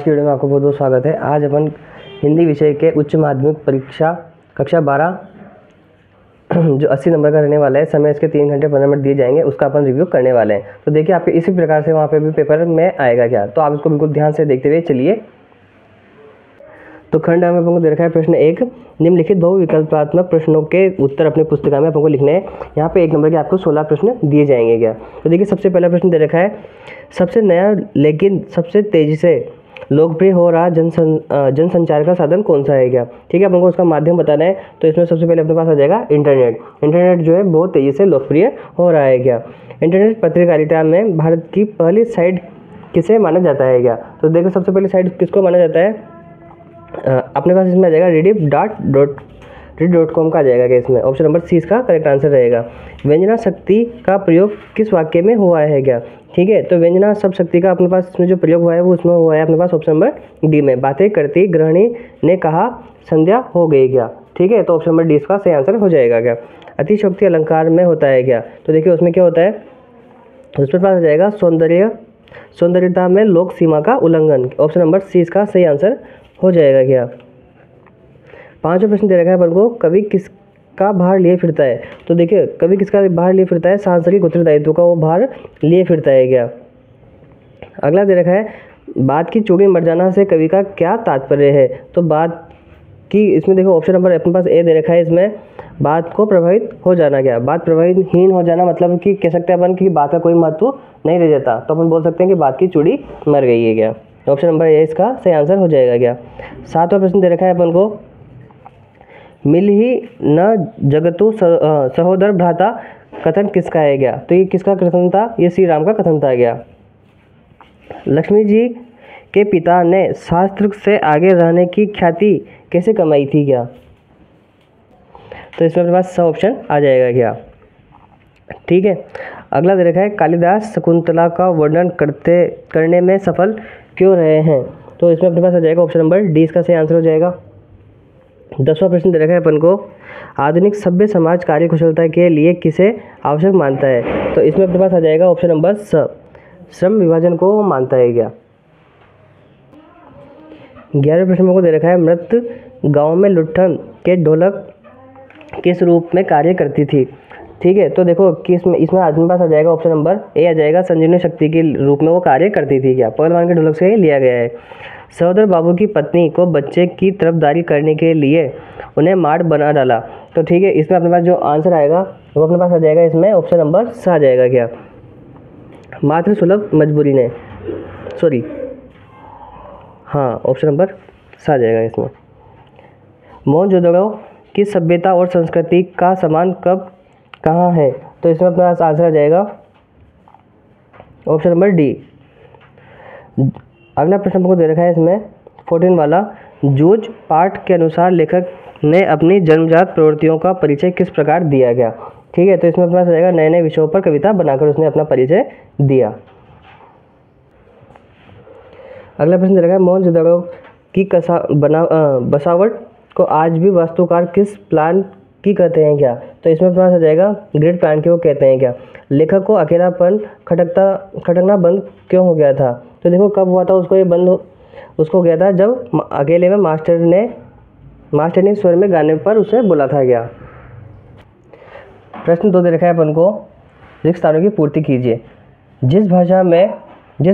की वीडियो में आपको बहुत बहुत स्वागत है। आज अपन हिंदी विषय के उच्च माध्यमिक परीक्षा कक्षा 12 जो 80 नंबर का रहने वाला है, समय इसके 3 घंटे 15 मिनट दिए जाएंगे, उसका अपन रिव्यू करने वाले हैं। तो देखिए आपके इसी प्रकार से वहाँ पे भी पेपर में आएगा क्या, तो आप इसको बिल्कुल ध्यान से देखते हुए चलिए। तो खंड में अपन को दे रखा है प्रश्न 1, निम्नलिखित बहुविकल्पात्मक प्रश्नों के उत्तर अपनी पुस्तिका में अपन को लिखने हैं। यहाँ पे 1 नंबर के आपको 16 प्रश्न दिए जाएंगे क्या। तो देखिए सबसे पहला प्रश्न दे रखा है, सबसे नया लेकिन सबसे तेजी से लोकप्रिय हो रहा जनसंचार का साधन कौन सा है क्या। ठीक है, अपन को उसका माध्यम बताना है। तो इसमें सबसे पहले अपने पास आ जाएगा इंटरनेट। इंटरनेट जो है बहुत तेज़ी से लोकप्रिय हो रहा है क्या। इंटरनेट पत्रकारिता में भारत की पहली साइट किसे माना जाता है क्या। तो देखो सबसे पहली साइट किसको माना जाता है, अपने पास इसमें आ जाएगा rediff.com का आ जाएगा क्या इसमें। ऑप्शन नंबर सी इसका करेक्ट आंसर रहेगा। व्यंजना शक्ति का प्रयोग किस वाक्य में हुआ है क्या। ठीक है, तो व्यंजना शब्द शक्ति का अपने पास इसमें जो प्रयोग हुआ है वो उसमें हुआ है अपने पास ऑप्शन नंबर डी में। बातें करती गृहिणी ने कहा संध्या हो गई क्या। ठीक है, तो ऑप्शन नंबर डी इसका सही आंसर हो जाएगा क्या। अतिशयोक्ति अलंकार में होता है क्या। तो देखिए उसमें क्या होता है, उसमें पास आ जाएगा सौंदर्यता में लोक सीमा का उल्लंघन। ऑप्शन नंबर सी इसका सही आंसर हो जाएगा क्या। 5वां प्रश्न दे रखा है अपन को, कवि किसका भार लिए फिरता है। तो देखिए कवि किसका भार लिए फिरता है, सांसारिक उत्तरदायित्व का वो भार लिए फिरता है क्या। अगला दे रखा है, बात की चूड़ी मर जाना से कवि का क्या तात्पर्य है। तो बात की इसमें देखो ऑप्शन नंबर अपने पास ए दे रखा है, इसमें बात को प्रभावित हो जाना क्या। बात प्रभावितहीन हो जाना मतलब कि कह सकते हैं अपन कि बात का कोई महत्व नहीं रह जाता, तो अपन बोल सकते हैं कि बात की चूड़ी मर गई है क्या। ऑप्शन नंबर ए इसका सही आंसर हो जाएगा क्या। 7वां प्रश्न दे रखा है अपन को, मिल ही न जगतु सहोदर भ्राता कथन किसका है क्या। तो ये किसका कथन था, ये श्री राम का कथन था क्या। लक्ष्मी जी के पिता ने शास्त्र से आगे रहने की ख्याति कैसे कमाई थी क्या। तो इसमें अपने पास सब ऑप्शन आ जाएगा क्या। ठीक है, अगला दे रखा है, कालिदास शकुंतला का वर्णन करने में सफल क्यों रहे हैं। तो इसमें अपने पास आ जाएगा ऑप्शन नंबर डी इसका सही आंसर हो जाएगा। 10वां प्रश्न दे रखा है अपन को, आधुनिक सभ्य समाज कार्य कुशलता के लिए किसे आवश्यक मानता है। तो इसमें अपने पास आ जाएगा ऑप्शन नंबर स, श्रम विभाजन को मानता है क्या। 11वें प्रश्न को दे रखा है, मृत गांव में लुट्ठन के ढोलक किस रूप में कार्य करती थी। ठीक है, तो देखो कि इसमें अपने पास आ जाएगा ऑप्शन नंबर ए आ जाएगा, संजीवनी शक्ति के रूप में वो कार्य करती थी क्या। पहलवान के ढोलक से ही लिया गया है। सहोदर बाबू की पत्नी को बच्चे की तरफदारी करने के लिए उन्हें मार बना डाला। तो ठीक है, इसमें अपने पास जो आंसर आएगा वो अपने पास आ जाएगा, इसमें ऑप्शन नंबर स आ जाएगा क्या। मातृ सुलभ मजबूरी ने, हाँ ऑप्शन नंबर स आ जाएगा इसमें। मोहनजोदड़ो की सभ्यता और संस्कृति का समान कब कहाँ है। तो इसमें अपने पास आंसर आ जाएगा ऑप्शन नंबर डी। अगला प्रश्न हमको दे रखा है इसमें 14 वाला, जूझ पाठ के अनुसार लेखक ने अपनी जन्मजात प्रवृत्तियों का परिचय किस प्रकार दिया गया। ठीक है, तो इसमें अपने पास आ जाएगा, नए नए विषयों पर कविता बनाकर उसने अपना परिचय दिया। अगला प्रश्न दे रखा है, मोहनजोदड़ो की बसावट को आज भी वास्तुकार किस प्लान की कहते हैं क्या। तो इसमें अपने पास आ जाएगा, ग्रिड प्लान के वो कहते हैं क्या। लेखक को अकेलापन खटकना बंद क्यों हो गया था। तो देखो कब हुआ था उसको, ये उसको गया था जब अकेले में मास्टर ने स्वर में गाने पर उसे बोला था क्या। प्रश्न 2 दे रखा है अपन को, रिक्त स्थानों की पूर्ति कीजिए। जिस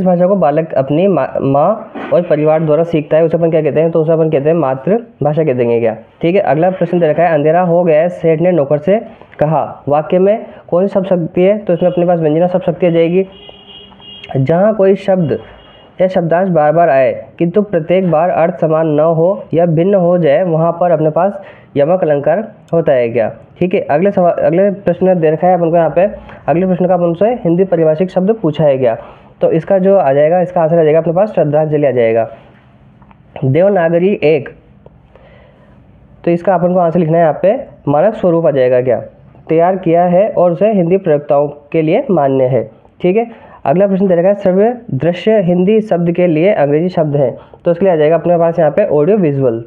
भाषा को बालक अपनी माँ और परिवार द्वारा सीखता है उसे अपन क्या कहते हैं। तो उसे अपन कहते हैं मातृभाषा कह देंगे क्या। ठीक है, अगला प्रश्न दे रखा है, अंधेरा हो गया है सेठ ने नौकर से कहा, वाक्य में कौन सी शब्द शक्ति है। तो इसमें अपने पास व्यंजना शब्द शक्ति आ जाएगी। जहाँ कोई शब्द या शब्दांश बार बार आए किंतु प्रत्येक बार अर्थ समान न हो या भिन्न हो जाए, वहाँ पर अपने पास यमक अलंकार होता है क्या। ठीक है, अगले प्रश्न दे रखा है अपन को यहाँ पे, अगले प्रश्न का अपन से हिंदी परिभाषिक शब्द पूछा है क्या। तो इसका जो आ जाएगा, इसका आंसर आ जाएगा अपने पास श्रद्धांजलि आ जाएगा। देवनागरी 1, तो इसका अपन को आंसर लिखना है यहाँ पे, मानक स्वरूप आ जाएगा क्या, तैयार किया है और उसे हिंदी प्रयोक्ताओं के लिए मान्य है। ठीक है, अगला प्रश्न दे रखा है, श्रव्य दृश्य हिंदी शब्द के लिए अंग्रेजी शब्द है। तो इसके लिए आ जाएगा अपने पास यहाँ पे ऑडियो विजुअल।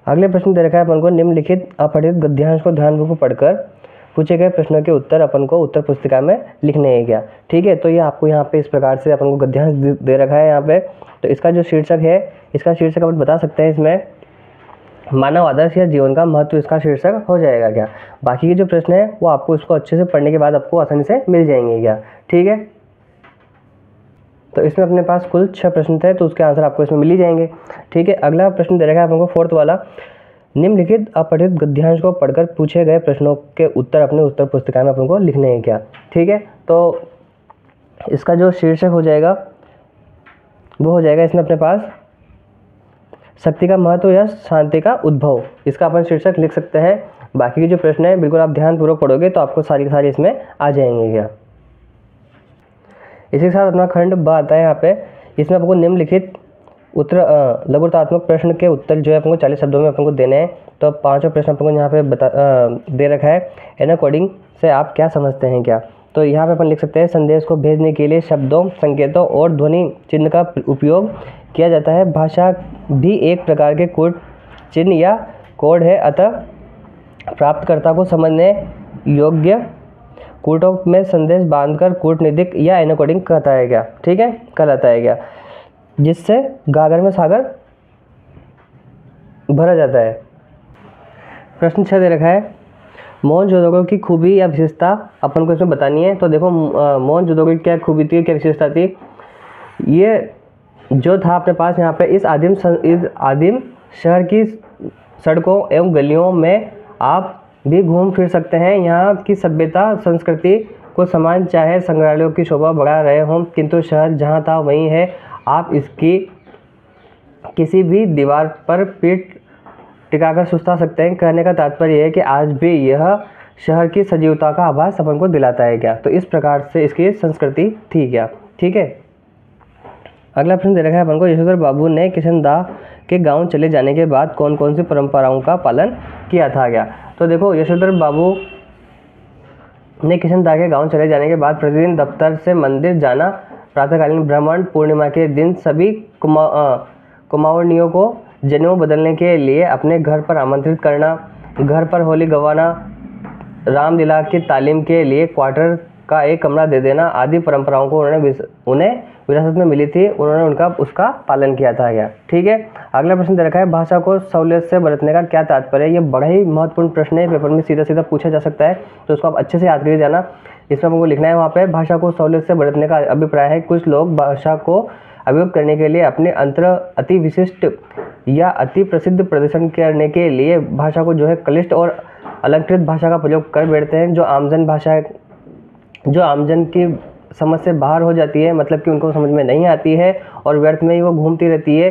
अगले प्रश्न दे रखा है अपन को, निम्नलिखित अपठित गद्यांश को ध्यानपूर्वक पढ़कर पूछे गए प्रश्नों के उत्तर अपन को उत्तर पुस्तिका में लिखने हैं क्या। ठीक है, तो ये आपको यहाँ पे इस प्रकार से अपन को गद्यांश दे रखा है यहाँ पे। तो इसका जो शीर्षक है, इसका शीर्षक अपन बता सकते हैं इसमें मानव आदर्श या जीवन का महत्व, इसका शीर्षक हो जाएगा क्या। बाकी के जो प्रश्न है वो आपको इसको अच्छे से पढ़ने के बाद आपको आसानी से मिल जाएंगे क्या। ठीक है, तो इसमें अपने पास कुल 6 प्रश्न थे, तो उसके आंसर आपको इसमें मिल ही जाएंगे। ठीक है, अगला प्रश्न दे रखा है आपको 4th वाला, निम्नलिखित अपठित गद्यांश को पढ़कर पूछे गए प्रश्नों के उत्तर अपने उत्तर पुस्तिका में अपन को लिखने हैं क्या। ठीक है, तो इसका जो शीर्षक हो जाएगा वो हो जाएगा इसमें अपने पास शक्ति का महत्व या शांति का उद्भव, इसका अपन शीर्षक लिख सकते हैं। बाकी के जो प्रश्न है बिल्कुल आप ध्यानपूर्वक पढ़ोगे तो आपको सारी की सारी इसमें आ जाएंगे क्या। इसी के साथ अपना खंड ब आता है यहाँ पे, इसमें आपको निम्नलिखित उत्तर लघुतात्मक प्रश्न के उत्तर जो है अपन को 40 शब्दों में अपन को देने हैं। तो 5वां प्रश्न अपन को यहाँ पे दे रखा है, एनकोडिंग से आप क्या समझते हैं क्या। तो यहाँ पे अपन लिख सकते हैं, संदेश को भेजने के लिए शब्दों, संकेतों और ध्वनि चिन्ह का उपयोग किया जाता है। भाषा भी एक प्रकार के कोड चिन्ह या कोड है, अतः प्राप्तकर्ता को समझने योग्य कूटों में संदेश बांधकर कूटनीतिक या एनकोडिंग कहता है क्या। ठीक है, कहलाता है क्या, जिससे गागर में सागर भरा जाता है। प्रश्न 6 दे रखा है, मोहनजोदड़ो की खूबी या विशेषता अपन को इसमें बतानी है। तो देखो मोहनजोदड़ो की क्या खूबी थी, क्या विशेषता थी। ये जो था अपने पास यहाँ पे इस आदिम शहर की सड़कों एवं गलियों में आप भी घूम फिर सकते हैं। यहाँ की सभ्यता संस्कृति को समान चाहे संग्रहालयों की शोभा बढ़ा रहे हों, किंतु शहर जहाँ था वहीं है। आप इसकी किसी भी दीवार पर पीठ टिकाकर सुस्ता सकते हैं। कहने का तात्पर्य है कि आज भी यह शहर की सजीवता का आभास अपन को दिलाता है क्या। तो इस प्रकार से इसकी संस्कृति थी क्या। ठीक है, अगला प्रश्न दे रखा है अपन को, यशोधर बाबू ने किशनदाह के गांव चले जाने के बाद कौन कौन सी परंपराओं का पालन किया था क्या। तो देखो यशोधर बाबू ने किशनदाह के गांव चले जाने के बाद प्रतिदिन दफ्तर से मंदिर जाना, प्रातःकालीन भ्रमण, पूर्णिमा के दिन सभी कुमाऊनियों को जनेऊ बदलने के लिए अपने घर पर आमंत्रित करना, घर पर होली गवाना, रामलीला की तालीम के लिए क्वार्टर का एक कमरा दे देना आदि परंपराओं को उन्हें विरासत में मिली थी, उन्होंने उसका पालन किया था क्या। ठीक है, अगला प्रश्न दे रखा है, भाषा को सहूलियत से बरतने का क्या तात्पर्य है। ये बड़ा ही महत्वपूर्ण प्रश्न है, पेपर में सीधा सीधा पूछा जा सकता है, तो उसको आप अच्छे से याद करके जाना। इसमें हमको लिखना है वहाँ पे, भाषा को सहूलियत से बरतने का अभिप्राय है कुछ लोग भाषा को अभिव्यक्त करने के लिए अपने अंतर अति विशिष्ट या अति प्रसिद्ध प्रदर्शन करने के लिए भाषा को जो है क्लिष्ट और अलंकृत भाषा का प्रयोग कर बैठते हैं, जो आमजन की समझ से बाहर हो जाती है, मतलब कि उनको समझ में नहीं आती है और व्यर्थ में ही वो घूमती रहती है।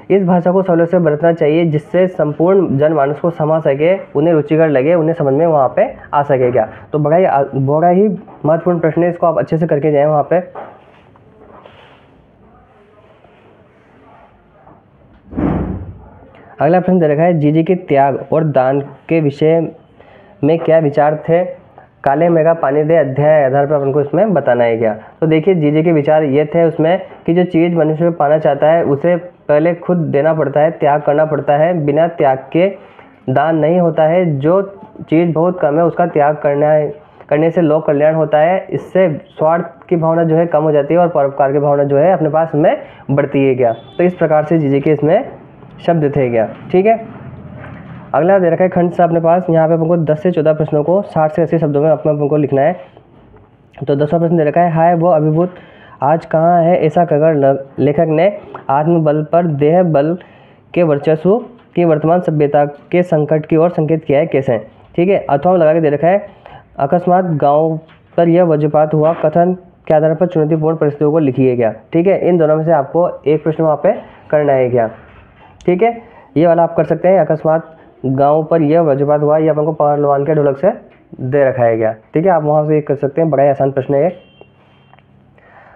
इस भाषा को सहूलियत से बरतना चाहिए जिससे संपूर्ण जनमानस को समझ सके, उन्हें रुचिकर लगे, उन्हें समझ में वहाँ पे आ सके क्या। तो बड़ा ही महत्वपूर्ण प्रश्न है, इसको आप अच्छे से करके जाएं वहाँ पे। अगला प्रश्न दे रखा है, जीजी के त्याग और दान के विषय में क्या विचार थे। काले मेघ का पानी दे अध्याय आधार पर अपन को इसमें बताना है क्या। तो देखिए जीजे के विचार ये थे उसमें कि जो चीज़ मनुष्य में पाना चाहता है उसे पहले खुद देना पड़ता है, त्याग करना पड़ता है। बिना त्याग के दान नहीं होता है। जो चीज़ बहुत कम है उसका त्याग करने से लोक कल्याण होता है। इससे स्वार्थ की भावना जो है कम हो जाती है और परोपकार की भावना जो है अपने पास में बढ़ती है क्या। तो इस प्रकार से जीजे के इसमें शब्द थे क्या। ठीक है, अगला दे रखा है खंड से अपने पास, यहाँ पे हमको 10 से 14 प्रश्नों को 60 से 80 शब्दों में हमको लिखना है। तो 10वां प्रश्न दे रखा है, हाय वो अभिभूत आज कहाँ है। ऐसा कहकर लेखक ने आत्मबल पर देह बल के वर्चस्व की वर्तमान सभ्यता के संकट की ओर संकेत किया है कैसे। ठीक है, अथवा लगा के दे रखा है, अकस्मात गाँव पर यह वज्रपात हुआ कथन के आधार पर चुनौतीपूर्ण परिस्थितियों को लिखिए क्या। ठीक है, इन दोनों में से आपको एक प्रश्न वहाँ पे करना है क्या। ठीक है, ये वाला आप कर सकते हैं, अकस्मात गांव पर यह वज्रपात हुआ, ये अपन को पहलवान के ढोलक से दे रखा है क्या। ठीक है, आप वहाँ से कर सकते हैं, बड़ा ही आसान प्रश्न है।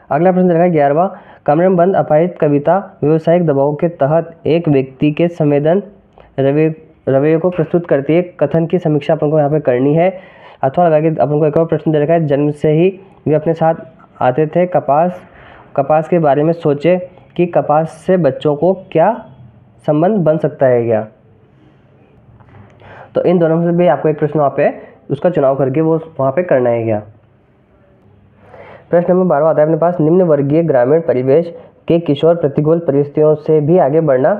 अगला प्रश्न रखा है 11वां, कमरे में बंद अपाहिज कविता व्यावसायिक दबाव के तहत एक व्यक्ति के संवेदन रवैये को प्रस्तुत करती है। कथन की समीक्षा अपन को यहाँ पे करनी है। अथवा लगा के अपन को एक और प्रश्न दे रखा है, जन्म से ही वे अपने साथ आते थे। कपास के बारे में सोचे कि कपास से बच्चों को क्या संबंध बन सकता है क्या। तो इन दोनों में से भी आपको एक प्रश्न वहाँ पे उसका चुनाव करके वो वहाँ पे करना है क्या। प्रश्न नंबर 12 आता है अपने पास, निम्न वर्गीय ग्रामीण परिवेश के किशोर प्रतिकूल परिस्थितियों से भी आगे बढ़ना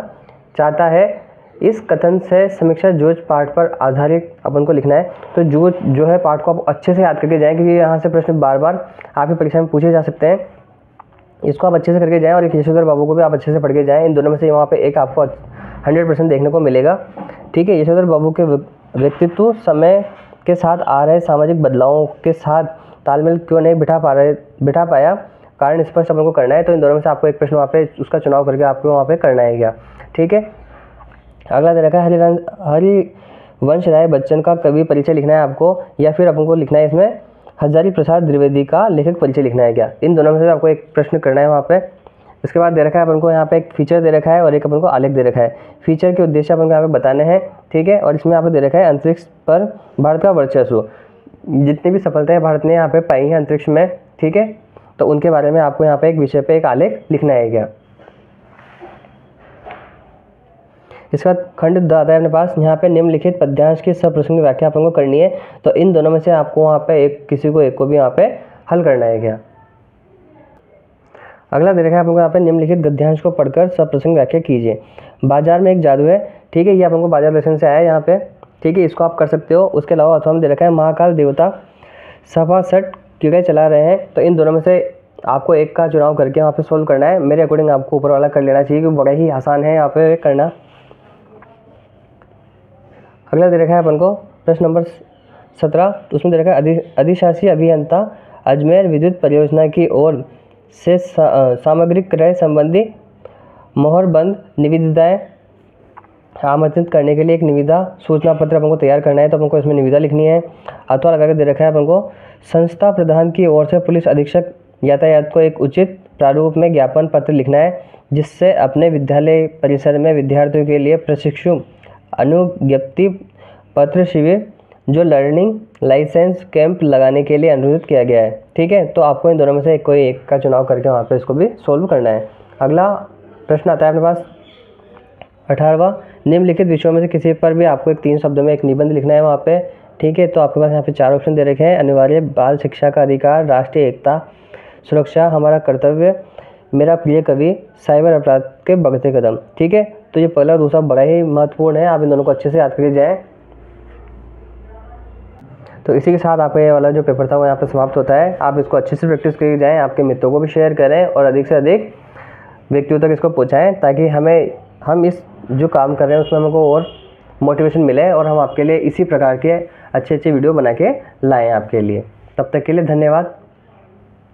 चाहता है। इस कथन से समीक्षा जूझ पाठ पर आधारित अपन को लिखना है। तो जूझ जो है पाठ को आप अच्छे से याद करके जाएं, क्योंकि यहाँ से प्रश्न बार बार आपकी परीक्षा में पूछे जा सकते हैं। इसको आप अच्छे से करके जाएं और एक यशोधर बाबू को भी आप अच्छे से पढ़ के जाएं। इन दोनों में से वहाँ पे एक आपको 100% देखने को मिलेगा। ठीक है, यशोधर बाबू के व्यक्तित्व समय के साथ आ रहे सामाजिक बदलावों के साथ तालमेल क्यों नहीं बिठा पाया, कारण स्पष्ट अपन को करना है। तो इन दोनों में से आपको एक प्रश्न वहाँ पे उसका चुनाव करके आपको वहाँ पे करना है क्या। ठीक है, अगला दे रखा है हरिवंश राय बच्चन का कवि परिचय लिखना है आपको, या फिर अपन को लिखना है इसमें हजारी प्रसाद द्विवेदी का लेखक परिचय लिखना है क्या। इन दोनों में से आपको एक प्रश्न करना है वहाँ पे। इसके बाद दे रखा है अपन को यहाँ पे एक फीचर दे रखा है और एक अपन को आलेख दे रखा है। फीचर के उद्देश्य अपन को यहाँ पे बताने हैं। ठीक है, और इसमें यहाँ पे दे रखा है अंतरिक्ष पर भारत का वर्चस्व, जितनी भी सफलताएं भारत ने यहाँ पे पाई हैं अंतरिक्ष में। ठीक है, तो उनके बारे में आपको यहाँ पे एक विषय पे एक आलेख लिखना है क्या। इसके बाद खंड द आता है अपने पास, यहाँ पे निम्नलिखित पद्यांश की सप्रसंग व्याख्या अपन को करनी है। तो इन दोनों में से आपको वहाँ पे एक को भी यहाँ पे हल करना है क्या। अगला दे रखा है अपन को यहाँ पे निम्नलिखित गद्यांश को पढ़कर सप्रसंग व्याख्या कीजिए। बाजार में एक जादू है। ठीक है, ये अपन को बाजार लेसन से आया है यहाँ पे। ठीक है, इसको आप कर सकते हो। उसके अलावा अथवा में दे रखा है महाकाल देवता सभासठ कीड़े चला रहे हैं। तो इन दोनों में से आपको एक का चुनाव करके वहाँ पे सोल्व करना है। मेरे अकॉर्डिंग आपको ऊपर वाला कर लेना चाहिए, क्योंकि बड़ा ही आसान है यहाँ पे करना। अगला दे रखा है अपन को प्रश्न नंबर 17, उसमें दे रखा है अधिशासी अभियंता अजमेर विद्युत परियोजना की ओर से सामग्रिक क्रय संबंधी मोहरबंद निविदाएं आमंत्रित करने के लिए एक निविदा सूचना पत्र अपन को तैयार करना है। तो अपन को इसमें निविदा लिखनी है। अथवा लगा के दे रखा है अपन को संस्था प्रधान की ओर से पुलिस अधीक्षक यातायात को एक उचित प्रारूप में ज्ञापन पत्र लिखना है, जिससे अपने विद्यालय परिसर में विद्यार्थियों के लिए प्रशिक्षु अनुज्ञप्ति पत्र शिविर जो लर्निंग लाइसेंस कैंप लगाने के लिए अनुरोधित किया गया है। ठीक है, तो आपको इन दोनों में से कोई एक का चुनाव करके वहाँ पे इसको भी सोल्व करना है। अगला प्रश्न आता है अपने पास 18वां, निम्नलिखित विषयों में से किसी पर भी आपको एक 3 शब्दों में एक निबंध लिखना है वहाँ पे। ठीक है, तो आपके पास यहाँ पे 4 ऑप्शन दे रखे हैं। अनिवार्य, बाल शिक्षा का अधिकार, राष्ट्रीय एकता सुरक्षा, हमारा कर्तव्य, मेरा प्रिय कवि, साइबर अपराध के बढ़ते कदम। ठीक है, तो ये पहला दूसरा बड़ा ही महत्वपूर्ण है। आप इन दोनों को अच्छे से याद करके जाएँ। तो इसी के साथ आपका ये वाला जो पेपर था वो यहाँ पे समाप्त होता है। आप इसको अच्छे से प्रैक्टिस करके जाएँ, आपके मित्रों को भी शेयर करें और अधिक से अधिक व्यक्तियों तक इसको पहुँचाएँ, ताकि हम इस जो काम कर रहे हैं उसमें हमको और मोटिवेशन मिले और हम आपके लिए इसी प्रकार के अच्छे वीडियो बना के लाएँ आपके लिए। तब तक के लिए धन्यवाद।